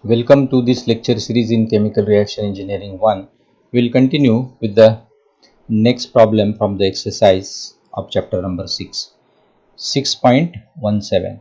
Welcome to this lecture series in Chemical Reaction Engineering 1. We will continue with the next problem from the exercise of chapter number 6. 6.17.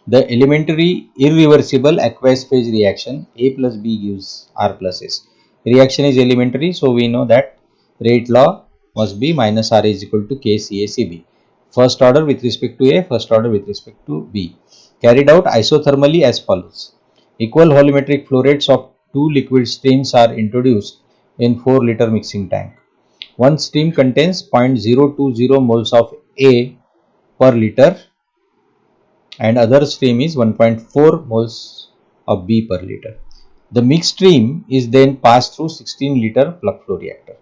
The elementary irreversible aqueous phase reaction A plus B gives R plus S. Reaction is elementary, so we know that rate law must be minus R is equal to KCACB. First order with respect to A, first order with respect to B. Carried out isothermally as follows. Equal volumetric flow rates of two liquid streams are introduced in 4-liter mixing tank. One stream contains 0.020 moles of A per liter and other stream is 1.4 moles of B per liter. The mixed stream is then passed through 16-liter plug flow reactor.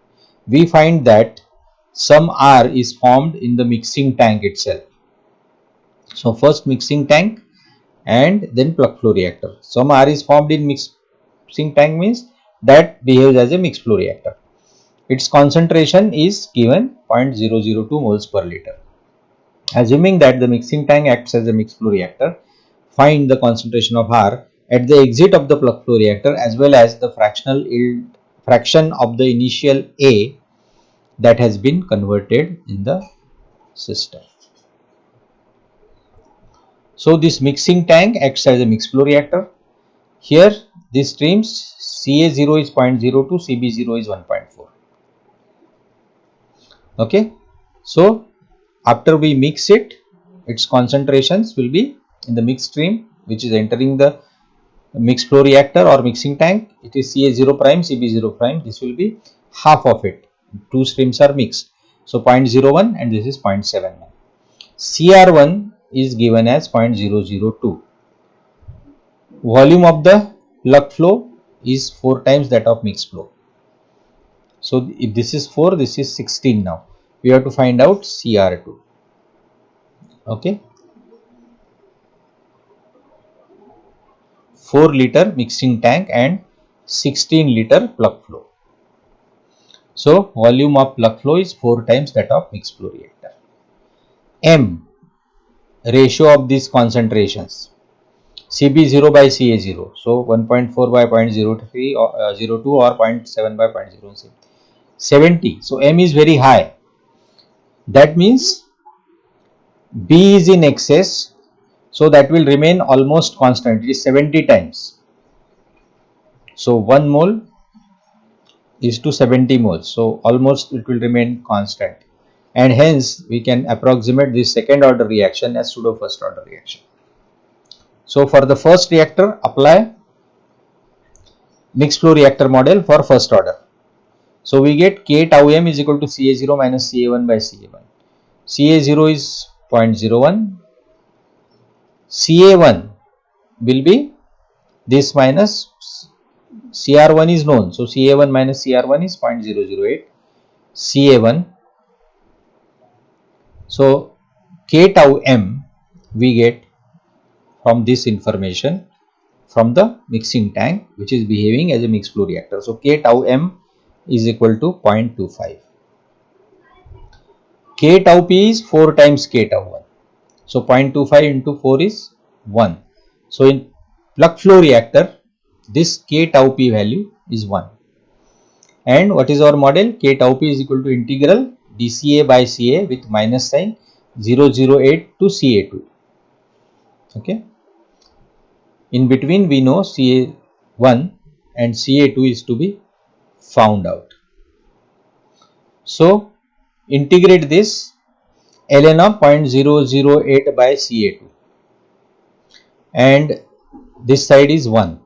We find that some R is formed in the mixing tank itself. So first mixing tank and then plug flow reactor. Some R is formed in mixing tank means that behaves as a mixed flow reactor. Its concentration is given 0.002 moles per liter. Assuming that the mixing tank acts as a mixed flow reactor, find the concentration of R at the exit of the plug flow reactor as well as the fractional yield fraction of the initial A that has been converted in the system. So this mixing tank acts as a mixed flow reactor. Here these streams Ca0 is 0.02, Cb0 is 1.4. Okay, so after we mix it, its concentrations will be in the mixed stream which is entering the mixed flow reactor or mixing tank. It is Ca0 prime, Cb0 prime. This will be half of it. Two streams are mixed. So 0.01 and this is 0.79. Cr1 is given as 0.002. Volume of the plug flow is 4 times that of mixed flow. So if this is 4, this is 16 now. We have to find out Cr2. Okay. 4-liter mixing tank and 16-liter plug flow. So volume of plug flow is 4 times that of mixed flow reactor. M, ratio of these concentrations. Cb0 by Ca0. So 1.4 by 0.03 or 02 or 0.7 by 0.07. 70. So M is very high. That means B is in excess. So that will remain almost constant. It is 70 times. So 1 mole is to 70 moles. So almost it will remain constant. And hence we can approximate this second order reaction as pseudo first order reaction. So for the first reactor, apply mixed flow reactor model for first order. So we get K tau m is equal to Ca0 minus Ca1 by Ca1. Ca0 is 0.01. Ca1 will be this minus Cr1 is known. So Ca1 minus Cr1 is 0.008. Ca1. So K tau m we get from this information from the mixing tank which is behaving as a mixed flow reactor. So K tau m is equal to 0.25. K tau p is 4 times K tau 1. So 0.25 into 4 is 1. So in plug flow reactor, this K tau p value is 1. And what is our model? K tau p is equal to integral dCA by Ca with minus sign 008 to Ca2. Okay. In between we know Ca1 and Ca2 is to be found out. So integrate this ln of 0.008 by Ca2 and this side is 1.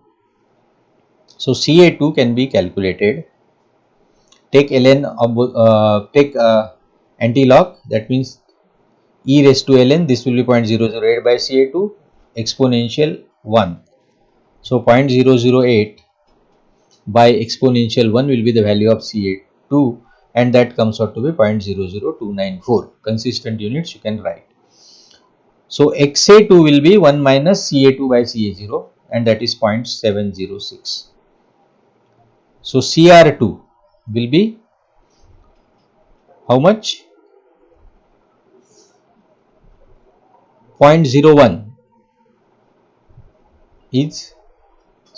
So Ca2 can be calculated. Take ln of anti-log, that means e raised to ln, this will be 0.008 by Ca2 exponential 1. So 0.008 by exponential 1 will be the value of Ca2 and that comes out to be 0.00294. Consistent units you can write. So Xa2 will be 1 minus Ca2 by Ca0 and that is 0.706. So Cr2 will be how much? 0.01 is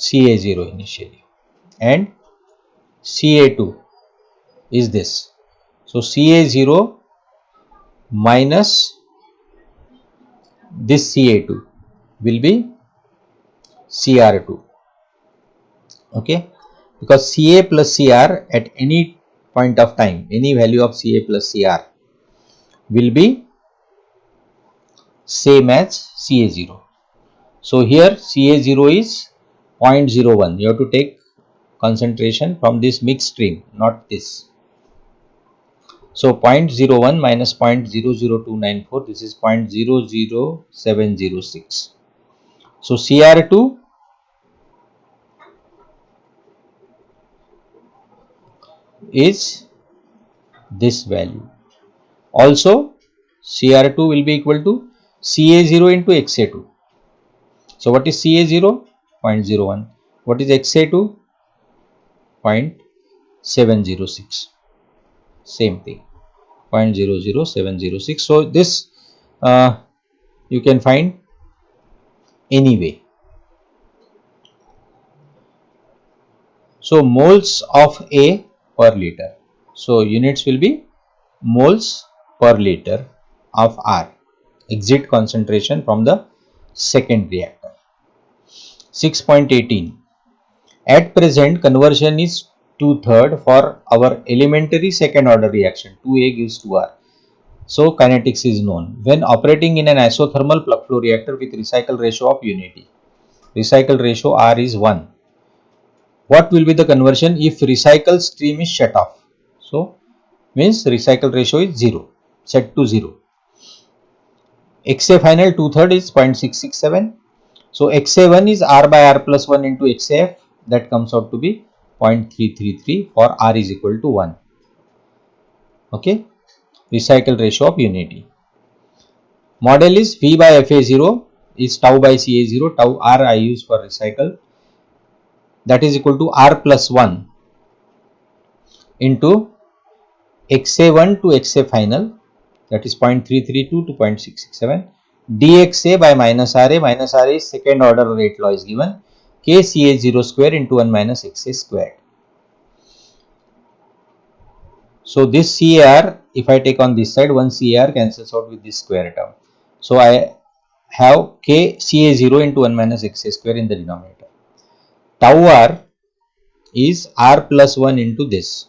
Ca0 initially, and Ca2 is this. So Ca0 minus this Ca2 will be Cr2. Okay, because Ca plus Cr at any point of time, any value of Ca plus Cr will be same as Ca0. So here Ca0 is 0.01. You have to take concentration from this mixed stream, not this. So 0.01 minus 0.00294, this is 0.00706. So Cr2 is this value. Also Cr2 will be equal to Ca0 into Xa2. So what is Ca0? 0.01. What is Xa2? 0.706. Same thing, 0.00706. So this you can find anyway. So moles of A per liter. So units will be moles per liter of R, exit concentration from the second reactor. 6.18. At present, conversion is 2/3 for our elementary second order reaction. 2A gives 2R. So kinetics is known. When operating in an isothermal plug flow reactor with recycle ratio of unity, recycle ratio R is 1. What will be the conversion if recycle stream is shut off? So means recycle ratio is 0, set to 0. XA final 2/3 is 0.667. So XA1 is R by R plus 1 into XAF, that comes out to be 0.333 for R is equal to 1. Okay, recycle ratio of unity. Model is V by FA0 is tau by Ca0, tau R I use for recycle, that is equal to R plus 1 into XA1 to XA final, that is 0.332 to 0.667, dXA by minus RA is second order rate law is given, KCA0 square into 1 minus XA squared. So this CAR, if I take on this side, one CAR cancels out with this square term. So I have KCA0 into 1 minus XA square in the denominator. Tau R is R plus 1 into this.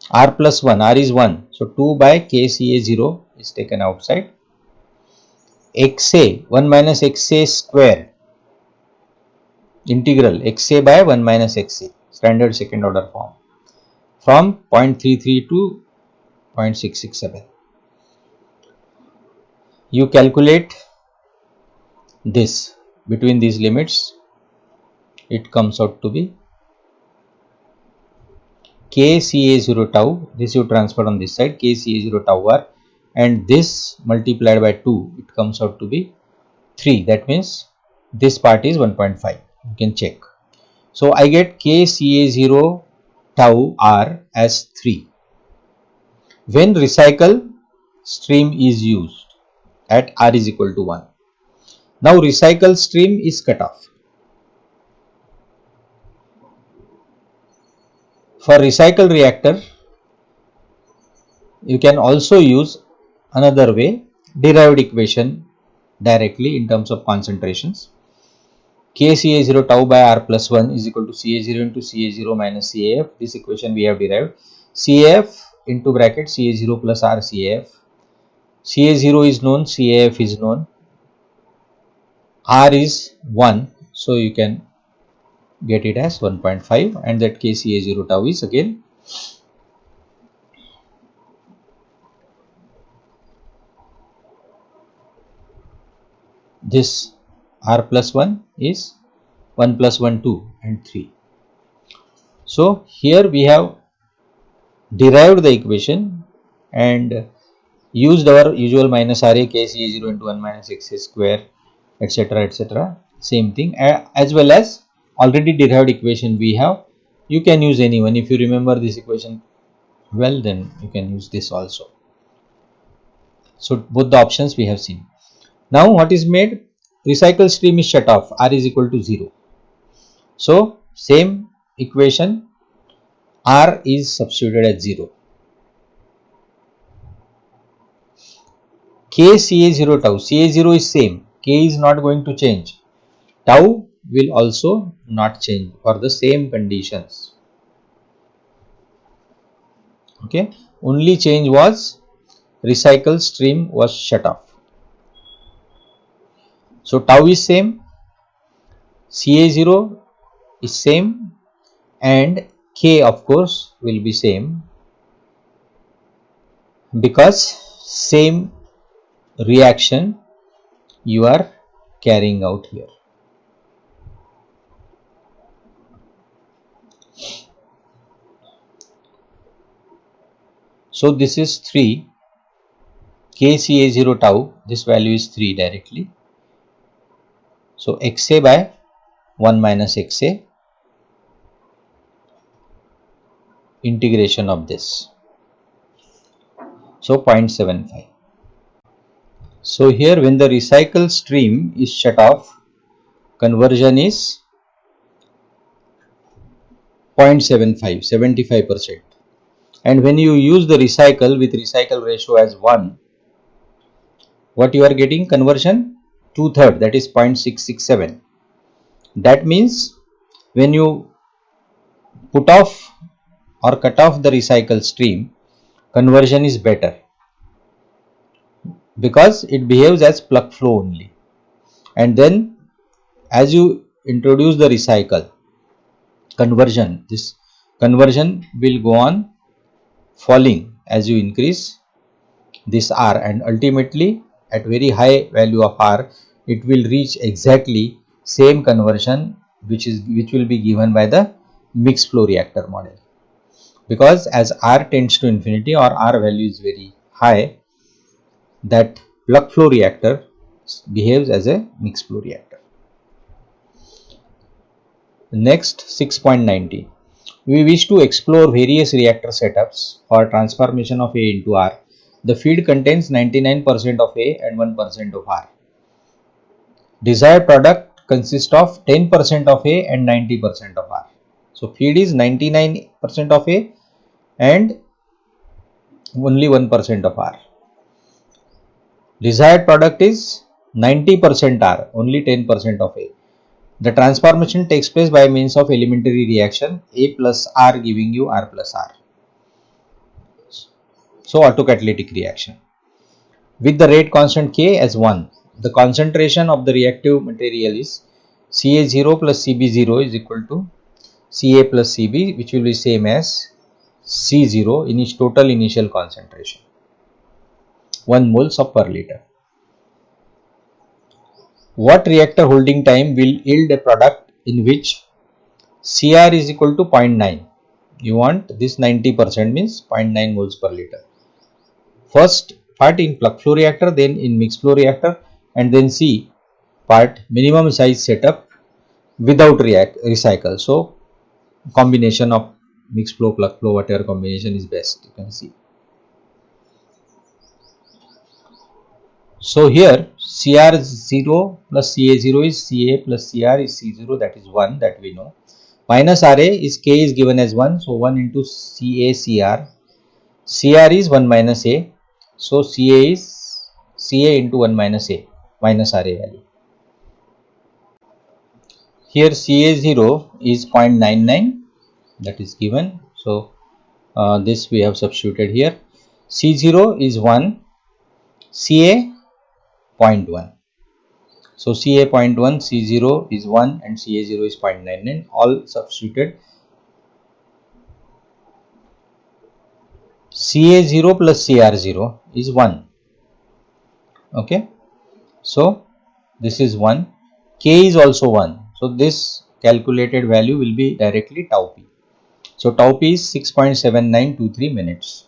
R plus 1, R is 1. So 2 by KCA0 is taken outside. XA, 1 minus XA square, integral XA by 1 minus XA, standard second order form, from 0.33 to 0.667. You calculate this between these limits, it comes out to be KCA0 tau, this you transfer on this side, KCA0 tau R, and this multiplied by 2, it comes out to be 3. That means this part is 1.5. You can check. So I get KCA0 tau R as 3 when recycle stream is used at R is equal to 1. Now recycle stream is cut off. For recycle reactor, you can also use another way, derived equation directly in terms of concentrations. KCA0 tau by R plus 1 is equal to CA0 into CA0 minus CAF. This equation we have derived. CAF into bracket CA0 plus R CAF. CA0 is known, CAF is known. R is 1, so you can get it as 1.5, and that KCA0 tau is again this R plus 1 is 1 plus 1 2 and 3. So here we have derived the equation and used our usual minus RA KCA0 into 1 minus XA square, etc, etc, same thing, as well as already derived equation we have. You can use any one. If you remember this equation well, then you can use this also. So both the options we have seen. Now what is made? Recycle stream is shut off, R is equal to 0. So same equation, R is substituted as 0. K Ca0 tau, Ca0 is same, K is not going to change, tau will also not change for the same conditions. Okay, only change was recycle stream was shut off. So tau is same, Ca0 is same, and K of course will be same because same reaction you are carrying out here. So this is 3 KCA0 tau, this value is 3 directly. So XA by 1 minus XA, integration of this. So 0.75. So here when the recycle stream is shut off, conversion is 0.75, 75%. And when you use the recycle with recycle ratio as 1, what you are getting? Conversion 2/3, that is 0.667. That means when you put off or cut off the recycle stream, conversion is better because it behaves as plug flow only. And then as you introduce the recycle, conversion, this conversion will go on falling as you increase this R, and ultimately at very high value of R it will reach exactly same conversion which will be given by the mixed flow reactor model. Because as R tends to infinity or R value is very high, that plug flow reactor behaves as a mixed flow reactor. Next, 6.90. We wish to explore various reactor setups for transformation of A into R. The feed contains 99% of A and 1% of R. Desired product consists of 10% of A and 90% of R. So feed is 99% of A and only 1% of R. Desired product is 90% R, only 10% of A. The transformation takes place by means of elementary reaction, A plus R giving you R plus R. So autocatalytic reaction. With the rate constant K as 1, the concentration of the reactive material is Ca0 plus Cb0 is equal to Ca plus Cb, which will be same as C0 in its total initial concentration, 1 moles of per liter. What reactor holding time will yield a product in which Cr is equal to 0.9? You want this 90% means 0.9 moles per liter. First part in plug flow reactor, then in mixed flow reactor, and then C part minimum size setup without recycle. So combination of mixed flow, plug flow, whatever combination is best, you can see. So here Cr0 plus Ca0 is Ca plus Cr is C0, that is 1, that we know. Minus Ra is K is given as 1, so 1 into CaCr. Cr is 1 minus A, so Ca is Ca into 1 minus A, minus Ra value. Here Ca0 is 0.99, that is given, so this we have substituted here. C0 is 1, Ca 0.1. So Ca 0.1, C0 is 1 and Ca0 is 0.99, all substituted. Ca0 plus Cr0 is 1. Okay, so this is 1, K is also 1. So this calculated value will be directly tau p. So tau p is 6.7923 minutes.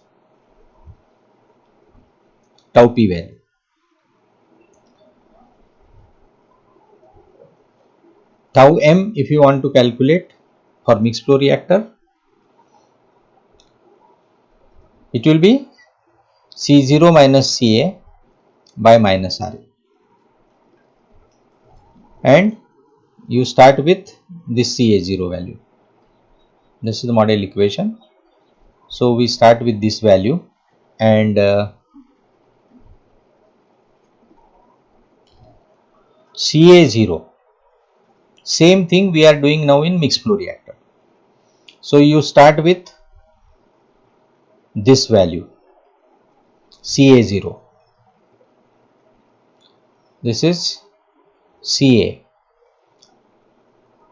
Tau p value. Tau m if you want to calculate for mixed flow reactor, it will be C0 minus Ca by minus Ra, and you start with this Ca0 value. This is the model equation. So we start with this value, and Ca0, same thing we are doing now in mixed flow reactor. So you start with this value Ca0. This is Ca.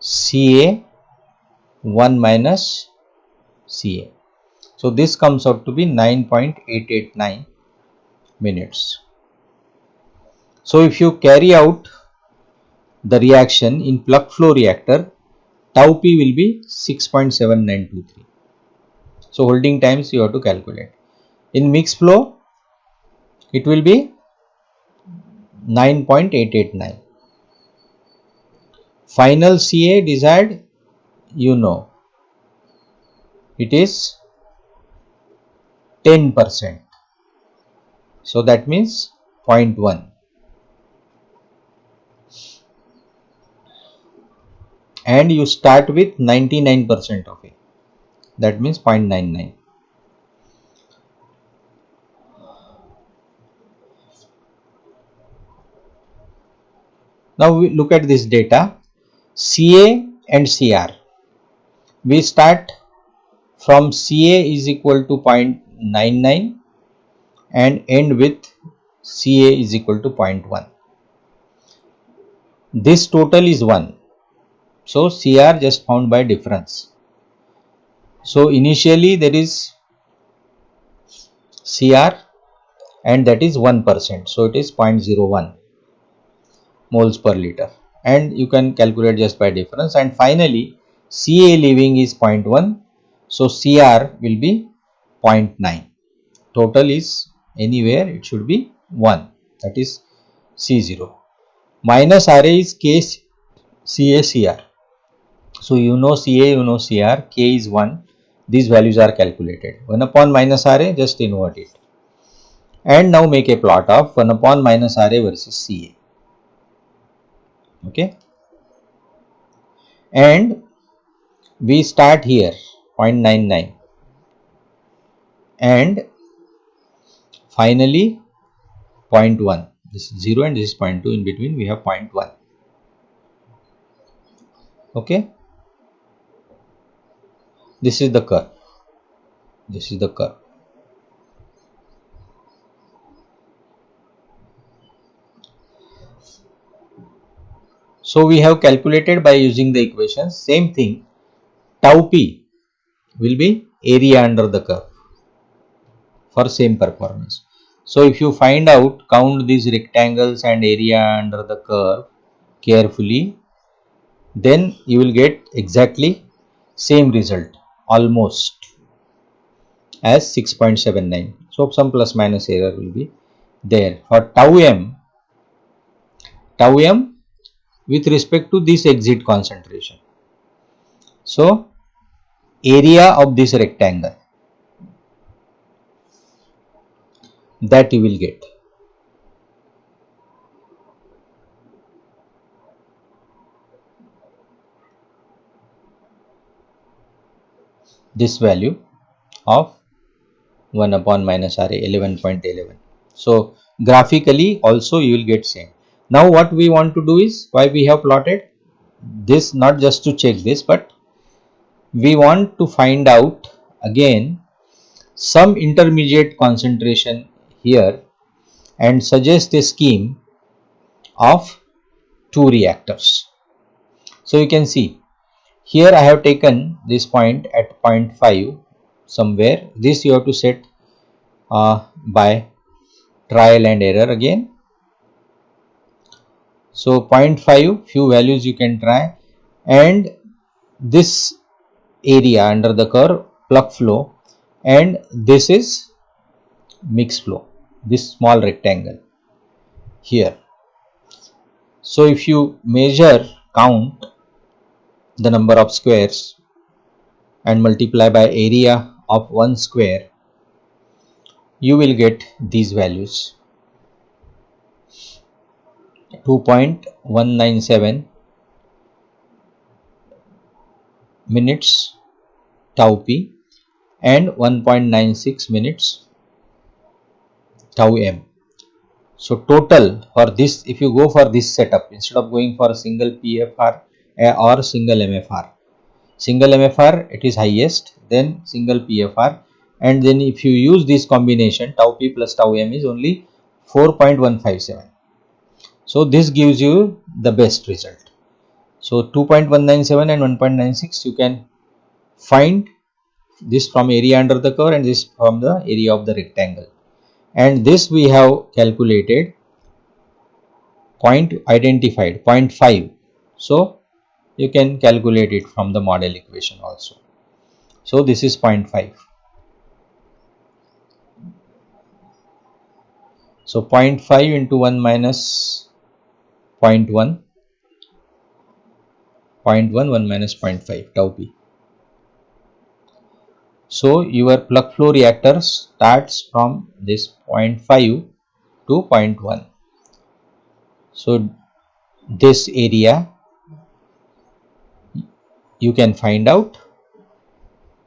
Ca1 minus Ca. So this comes out to be 9.889 minutes. So if you carry out the reaction in plug flow reactor, tau p will be 6.7923. So holding times you have to calculate. In mixed flow, it will be 9.889. Final Ca desired, you know, it is 10%. So that means 0.1. And you start with 99% of it. That means 0.99. Now we look at this data. Ca and Cr. We start from Ca is equal to 0.99 and end with Ca is equal to 0.1. This total is 1. So Cr just found by difference. So initially there is Cr and that is 1%. So it is 0.01 moles per liter, and you can calculate just by difference. And finally Ca leaving is 0.1. So Cr will be 0.9. Total is anywhere it should be 1, that is C0. Minus Ra is K Ca Cr. So you know Ca, you know Cr, K is 1. These values are calculated. 1 upon minus Ra, just invert it. And now make a plot of 1 upon minus Ra versus Ca. Okay. And we start here 0.99 and finally 0.1. This is 0 and this is 0.2. In between we have 0.1. Okay. This is the curve. This is the curve. So we have calculated by using the equations. Same thing, tau p will be area under the curve for same performance. So if you find out, count these rectangles and area under the curve carefully, then you will get exactly same result almost as 6.79. So some plus minus error will be there. For tau m with respect to this exit concentration. So area of this rectangle, that you will get. This value of 1 upon minus Ra 11.11. So graphically also you will get same. Now what we want to do is, why we have plotted this, not just to check this, but we want to find out again some intermediate concentration here and suggest a scheme of two reactors. So you can see here I have taken this point at 0.5 somewhere. This you have to set by trial and error again. So 0.5, few values you can try, and this area under the curve plug flow, and this is mixed flow, this small rectangle here. So if you measure, count the number of squares and multiply by area of one square, you will get these values: 2.197 minutes tau p and 1.96 minutes tau m. So total for this, if you go for this setup instead of going for a single PFR or single MFR, single MFR it is highest, then single PFR, and then if you use this combination tau p plus tau m is only 4.157. So this gives you the best result. So 2.197 and 1.96 you can find this from area under the curve and this from the area of the rectangle, and this we have calculated point identified 0.5. So you can calculate it from the model equation also. So this is 0.5. So 0.5 into 1 minus 0.1, 0.1, 1 minus 0.5 tau p. So your plug flow reactor starts from this 0.5 to 0.1. So this area you can find out,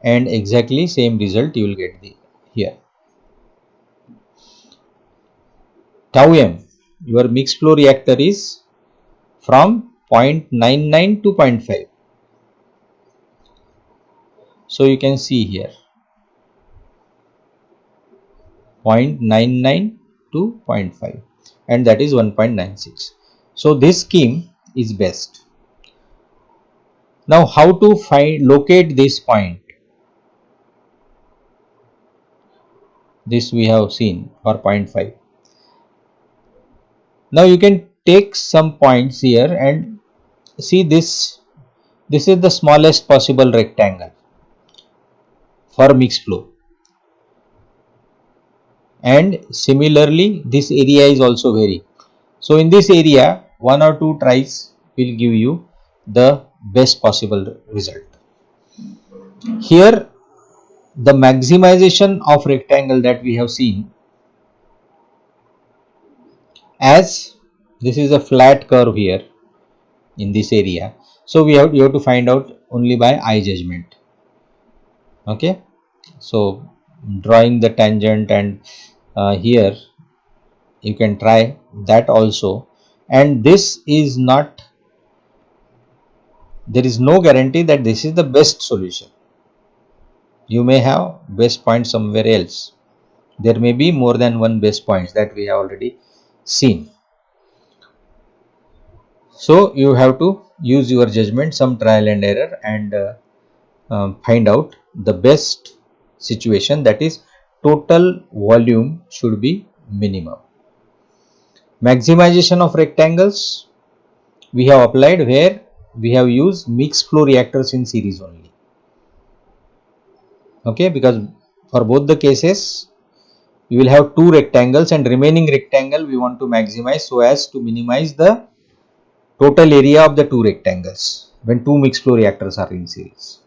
and exactly same result you will get here. Tau m, your mixed flow reactor is from 0.99 to 0.5. So you can see here 0.99 to 0.5, and that is 1.96. So this scheme is best. Now how to locate this point? This we have seen for 0.5. Now you can take some points here and see this. This is the smallest possible rectangle for mixed flow, and similarly this area is also varying. So in this area 1 or 2 tries will give you the best possible result. Here the maximization of rectangle that we have seen, as this is a flat curve here in this area, so you have to find out only by eye judgment. Okay, so drawing the tangent, and here you can try that also, and this is not, there is no guarantee that this is the best solution. You may have best point somewhere else. There may be more than one best points that we have already seen. So you have to use your judgment, some trial and error, and find out the best situation, that is total volume should be minimum. Maximization of rectangles we have applied where we have used mixed flow reactors in series only. Okay, because for both the cases you will have two rectangles, and remaining rectangle we want to maximize so as to minimize the total area of the two rectangles when two mixed flow reactors are in series.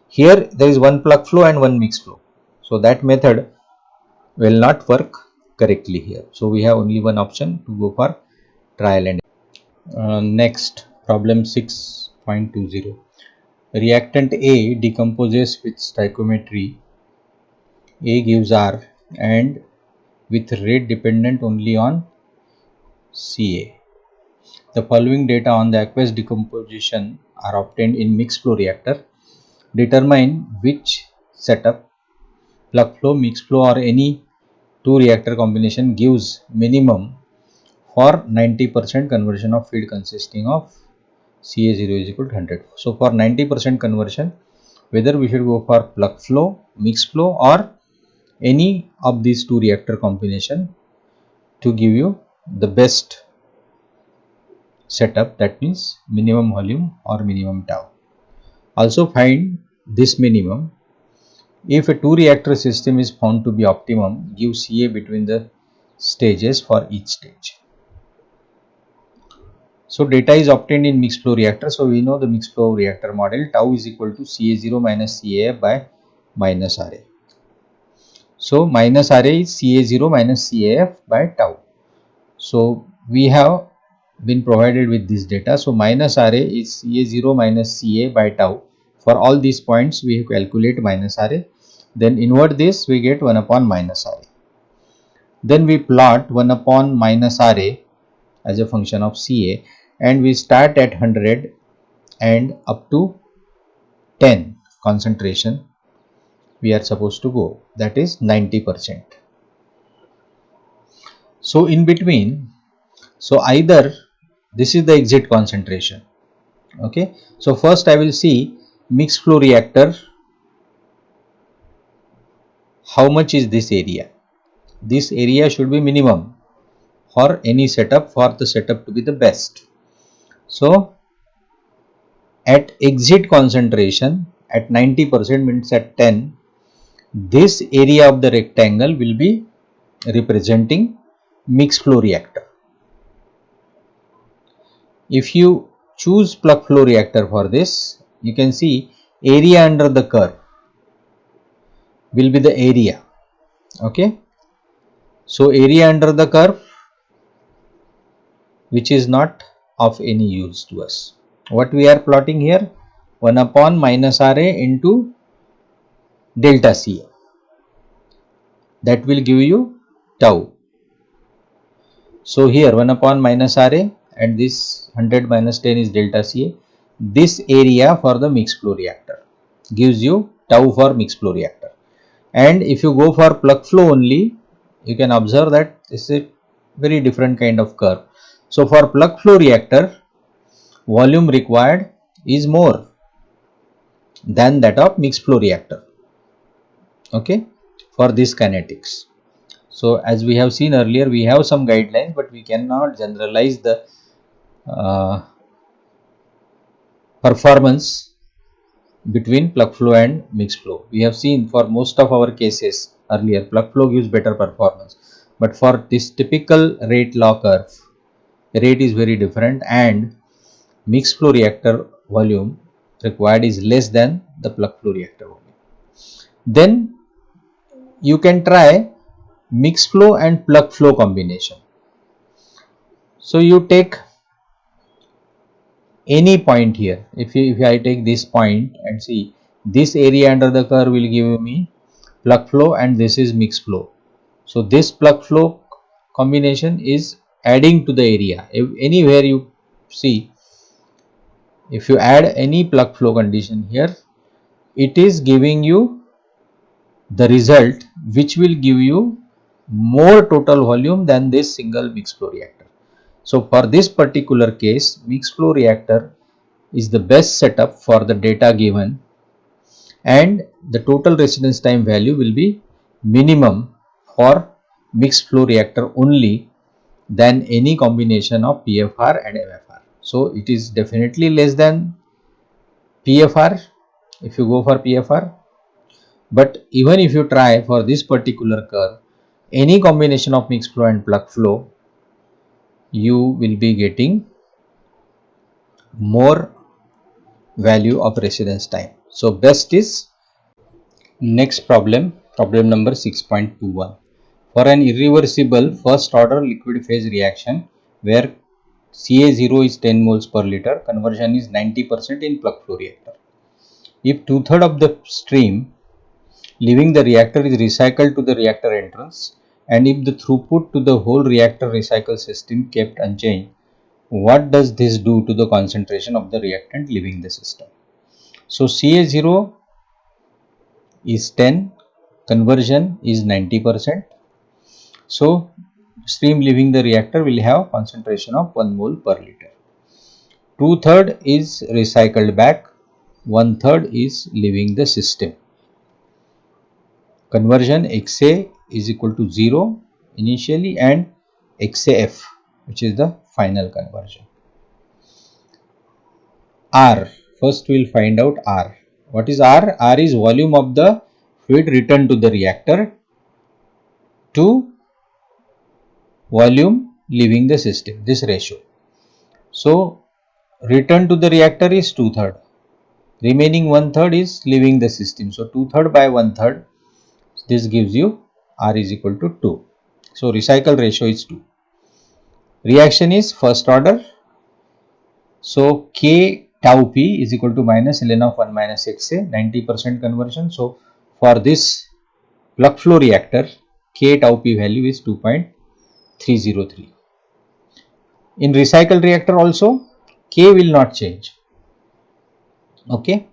Here there is one plug flow and one mixed flow, so that method will not work correctly here. So we have only one option to go for trial and next problem 6.20. Reactant A decomposes with stoichiometry. A gives R and with rate dependent only on Ca. The following data on the aqueous decomposition are obtained in mixed flow reactor. Determine which setup, plug flow, mixed flow, or any two reactor combination gives minimum for 90% conversion of feed consisting of Ca0 is equal to 100. So for 90% conversion, whether we should go for plug flow, mixed flow, or any of these two reactor combination to give you the best setup, that means minimum volume or minimum tau. Also find this minimum. If a two reactor system is found to be optimum, give Ca between the stages for each stage. So data is obtained in mixed flow reactor. So we know the mixed flow reactor model, tau is equal to Ca0 minus Caf by minus Ra. So minus Ra is Ca0 minus Caf by tau. So we have been provided with this data. So minus Ra is Ca0 minus Ca by tau For all these points we calculate minus RA, then invert this, we get 1 upon minus RA. Then we plot 1 upon minus RA as a function of CA, and we start at 100 and up to 10 concentration we are supposed to go, that is 90%. So in between, so either this is the exit concentration. Okay, so first I will see mixed flow reactor, how much is this area. This area should be minimum for any setup, for the setup to be the best. So at exit concentration at 90% means at 10, this area of the rectangle will be representing mixed flow reactor. If you choose plug flow reactor for this, you can see area under the curve will be the area. Okay, so area under the curve, which is not of any use to us. What we are plotting here, 1 upon minus RA into delta CA, that will give you tau. So here 1 upon minus RA and this 100 minus 10 is delta CA. This area for the mixed flow reactor gives you tau for mixed flow reactor. And if you go for plug flow only, you can observe that this is a very different kind of curve. So for plug flow reactor, volume required is more than that of mixed flow reactor. Okay, for this kinetics. So as we have seen earlier, we have some guidelines, but we cannot generalize the performance between plug flow and mixed flow. We have seen for most of our cases earlier, plug flow gives better performance, but for this typical rate law curve, rate is very different, and mixed flow reactor volume required is less than the plug flow reactor volume. Then you can try mixed flow and plug flow combination. So you take any point here. If I take this point and see, this area under the curve will give me plug flow and this is mixed flow. So this plug flow combination is adding to the area. If anywhere you see, if you add any plug flow condition here, it is giving you the result which will give you more total volume than this single mixed flow reactor. So for this particular case, mixed flow reactor is the best setup for the data given, and the total residence time value will be minimum for mixed flow reactor only than any combination of PFR and MFR. So it is definitely less than PFR if you go for PFR, but even if you try for this particular curve, any combination of mixed flow and plug flow, you will be getting more value of residence time. So best is next problem, problem number 6.21. For an irreversible first order liquid phase reaction where Ca0 is 10 moles per liter, conversion is 90% in plug flow reactor. If 2/3 of the stream leaving the reactor is recycled to the reactor entrance, and if the throughput to the whole reactor recycle system kept unchanged, what does this do to the concentration of the reactant leaving the system? So Ca0 is 10, conversion is 90%. So stream leaving the reactor will have concentration of 1 mole per liter. 2/3 is recycled back, 1/3 is leaving the system. Conversion XA is equal to 0 initially and XAF, which is the final conversion. R, first we will find out R. What is R? R is volume of the fluid returned to the reactor to volume leaving the system, this ratio. So return to the reactor is 2/3, remaining 1/3 is leaving the system. So 2/3 by 1/3, this gives you R is equal to 2. So recycle ratio is 2. Reaction is first order. So K tau P is equal to minus ln of 1 minus XA, 90% conversion. So for this plug flow reactor, K tau P value is 2.303. In recycle reactor also, K will not change. Okay,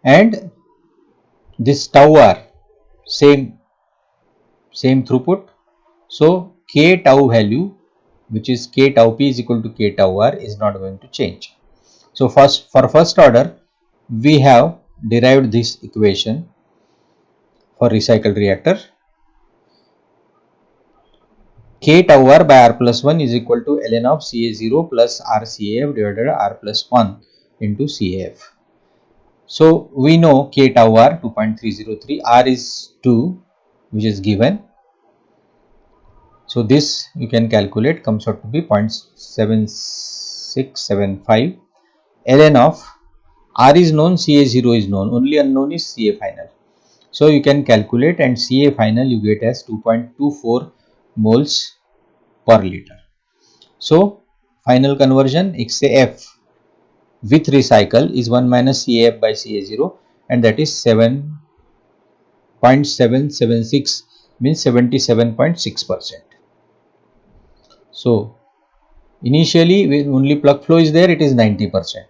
and this tau R, same throughput. So K tau value, which is K tau P is equal to K tau R, is not going to change. So first, for first order, we have derived this equation for recycle reactor. K tau R by R plus 1 is equal to ln of Ca0 plus RCAF divided by R plus 1 into CAF. So we know K tau R 2.303, R is 2, which is given. So this you can calculate, comes out to be 0.7675. ln of R is known, Ca0 is known, only unknown is Ca final. So you can calculate, and Ca final you get as 2.24 moles per liter. So final conversion XAF with recycle is 1 minus CAF by Ca0, and that is 7.776, means 77.6%. So initially when only plug flow is there, it is 90%.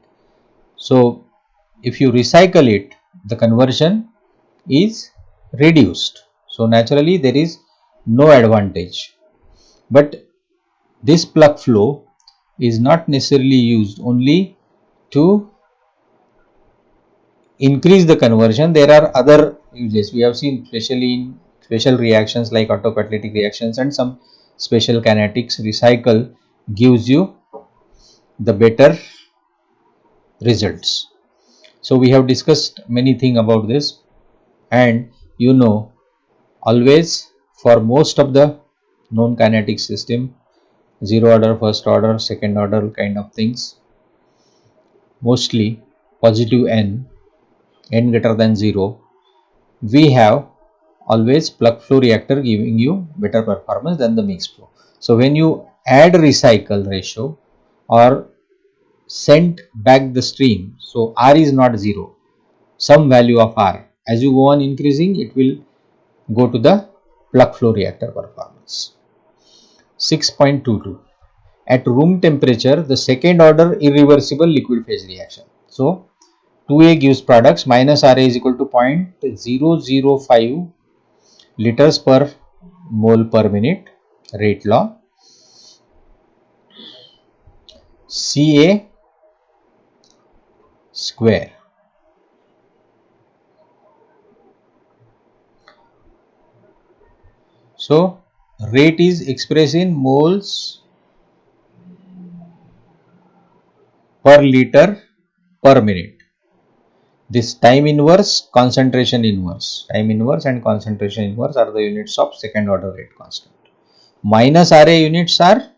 So if you recycle it, the conversion is reduced. So naturally there is no advantage. But this plug flow is not necessarily used only to increase the conversion. There are other uses we have seen, especially in special reactions like autocatalytic reactions and some special kinetics. Recycle gives you the better results. So we have discussed many things about this, and you know, always for most of the known kinetic system, zero order, first order, second order kind of things, mostly positive n greater than 0, we have always plug flow reactor giving you better performance than the mixed flow. So when you add recycle ratio or send back the stream, so R is not 0, some value of R, as you go on increasing, it will go to the plug flow reactor performance. 6.22, at room temperature, the second order irreversible liquid phase reaction. So 2A gives products, minus RA is equal to 0.005 liters per mole per minute, rate law. Ca square. So rate is expressed in moles per liter per minute. This time inverse, concentration inverse. Time inverse and concentration inverse are the units of second order rate constant. Minus RA units are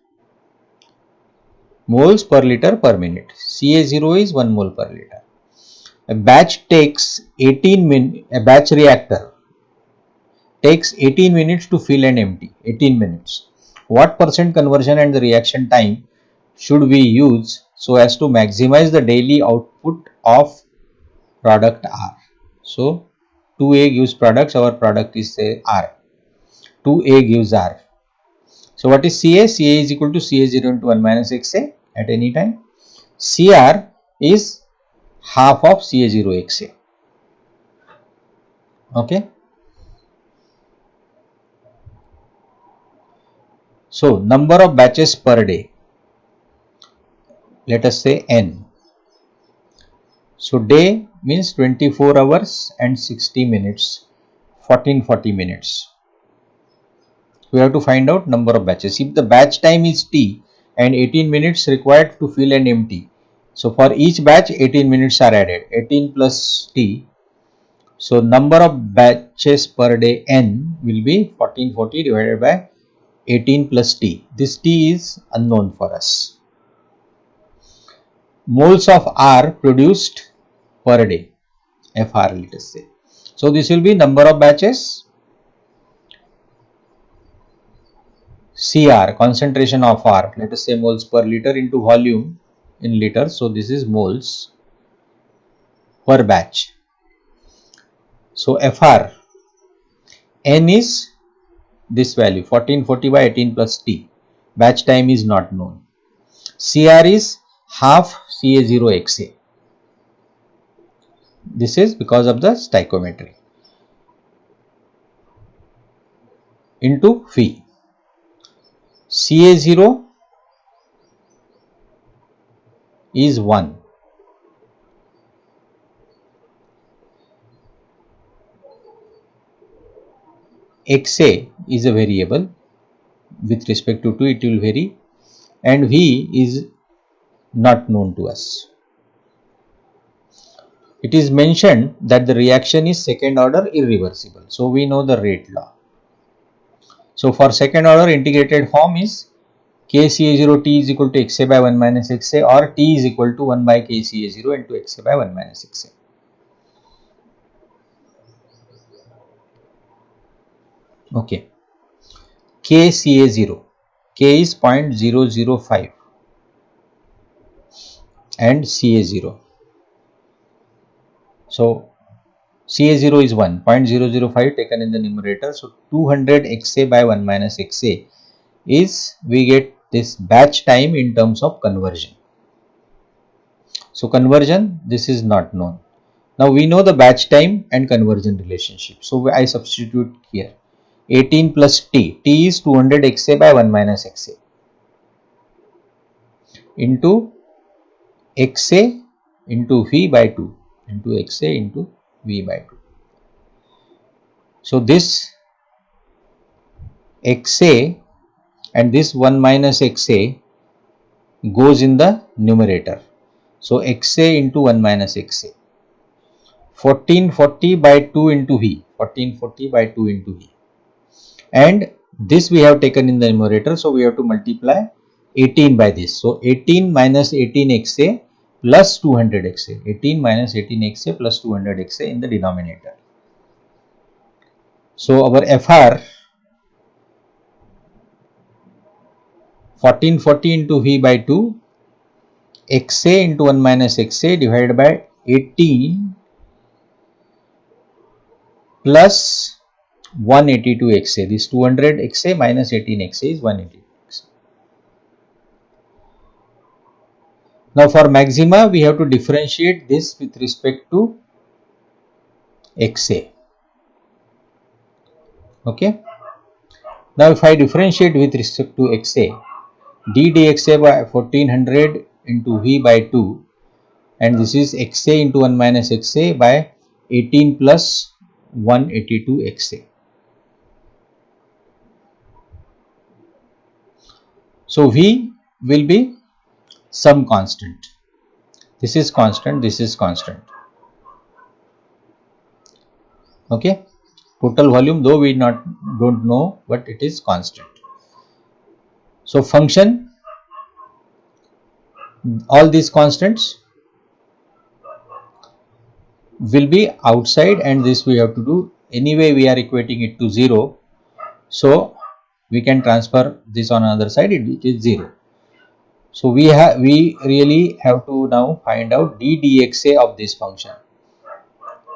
moles per liter per minute. Ca0 is 1 mole per liter. A batch takes 18 minutes, a batch reactor takes 18 minutes to fill and empty, 18 minutes. What percent conversion and the reaction time should we use so as to maximize the daily output of product R? So 2A gives products, our product is say R. 2A gives R. So what is Ca? Ca is equal to Ca0 into 1 minus Xa at any time. Cr is half of Ca0 Xa. Okay. So number of batches per day, let us say n. So day means 24 hours and 60 minutes, 1440 minutes. We have to find out number of batches. If the batch time is T and 18 minutes required to fill and empty, so for each batch 18 minutes are added, 18 plus T. So number of batches per day n will be 1440 divided by 18 plus T. This T is unknown for us. Moles of R produced per day, FR let us say. So this will be number of batches, Cr, concentration of R, let us say moles per liter into volume in liters. So this is moles. per batch. So FR, N is this value 1440 by 18 plus T. Batch time is not known. CR is half Ca0 XA. This is because of the stoichiometry. Into phi. Ca0 is 1. XA is a variable. With respect to 2 it will vary, and V is not known to us. It is mentioned that the reaction is second order irreversible. So we know the rate law. So for second order integrated form is Kca0 T is equal to Xa by 1 minus Xa, or T is equal to 1 by Kca0 into Xa by 1 minus Xa. Okay. Kca0. K is 0.005 and Ca0. So Ca0 is 1, 0.005 taken in the numerator. So 200 Xa by 1 minus Xa is, we get this batch time in terms of conversion. So conversion, this is not known. Now we know the batch time and conversion relationship. So I substitute here 18 plus T. T is 200 Xa by 1 minus Xa into Xa into V by 2 into Xa into V by 2. So this Xa and this 1 minus Xa goes in the numerator. So Xa into 1 minus Xa. 1440 by 2 into V. 1440 by 2 into V. And this we have taken in the numerator. So we have to multiply 18 by this. So 18 minus 18 Xa plus 200 Xa. 18 minus 18 Xa plus 200 Xa in the denominator. So our FR 1440 into V by 2, Xa into 1 minus Xa divided by 18 plus 182 Xa. This 200 Xa minus 18 Xa is 182 Xa. Now for maxima, we have to differentiate this with respect to Xa. Okay. Now if I differentiate with respect to Xa, d dxa by 1400 into V by 2, and this is Xa into 1 minus Xa by 18 plus 182 Xa. So V will be some constant. This is constant, this is constant. Okay. Total volume, though we don't know, but it is constant. So function, all these constants will be outside, and this we have to do. Anyway, we are equating it to 0. So we can transfer this on another side, it is 0. So we really have to now find out d dxa of this function.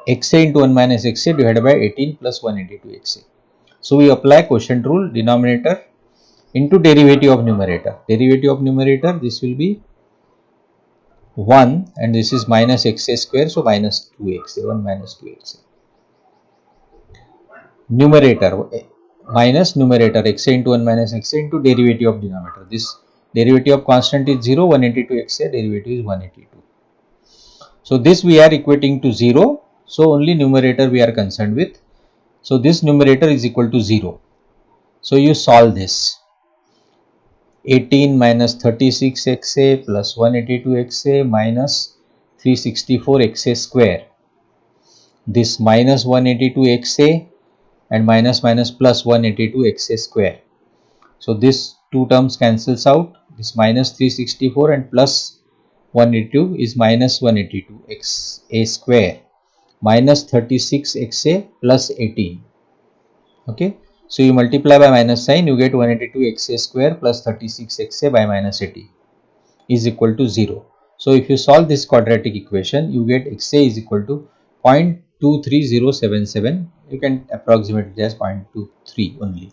Xa into 1 minus Xa divided by 18 plus 182 Xa. So we apply quotient rule, denominator into derivative of numerator. Derivative of numerator, this will be 1, and this is minus Xa square, so minus 2Xa, 1 minus 2Xa. Numerator minus numerator, Xa into 1 minus Xa into derivative of denominator. This derivative of constant is 0, 182 Xa, derivative is 182. So this we are equating to 0, so only numerator we are concerned with. So this numerator is equal to 0. So you solve this. 18 minus 36 Xa plus 182 Xa minus 364 Xa square. This minus 182 Xa and minus plus 182 Xa square. So this two terms cancels out. This minus 364 and plus 182 is minus 182 Xa square minus 36 Xa plus 18. Okay. So you multiply by minus sign, you get 182 Xa square plus 36 Xa by minus 80 is equal to 0. So if you solve this quadratic equation, you get XA is equal to 0.23077. You can approximate it as 0.23 only.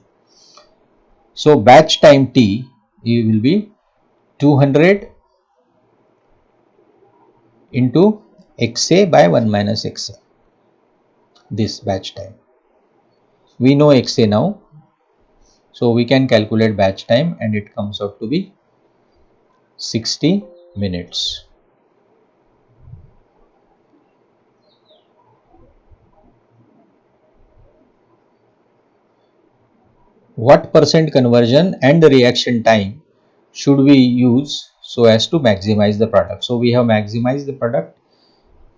So batch time T will be 200 into XA by 1 minus XA. This batch time. We know XA now. So we can calculate batch time and it comes out to be 60 minutes. What percent conversion and the reaction time should we use so as to maximize the product? So we have maximized the product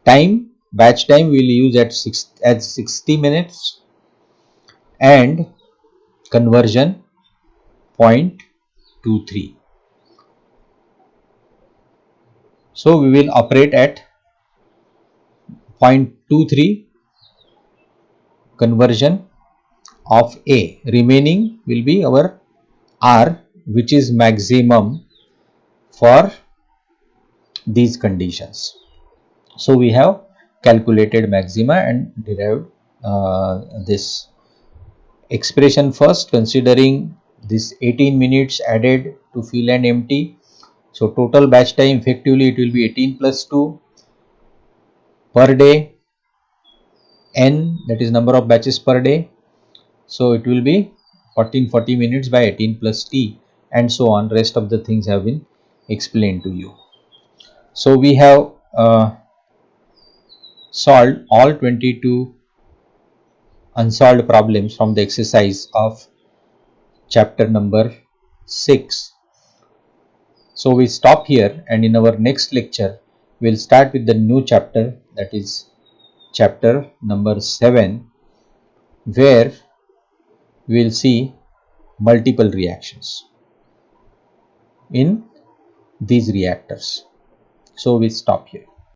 time. Batch time we will use at 60 minutes and conversion 0.23. So we will operate at 0.23 conversion of A. Remaining will be our R, which is maximum for these conditions. So we have calculated maxima and derived this expression first, considering this 18 minutes added to fill and empty. So total batch time effectively it will be 18 plus 2 per day, n, that is number of batches per day. So it will be 40 minutes by 18 plus t, and so on. Rest of the things have been explained to you. So we have solved all 22 unsolved problems from the exercise of chapter number 6. So we stop here, and in our next lecture we will start with the new chapter, that is chapter number 7, where we will see multiple reactions in these reactors. So we stop here.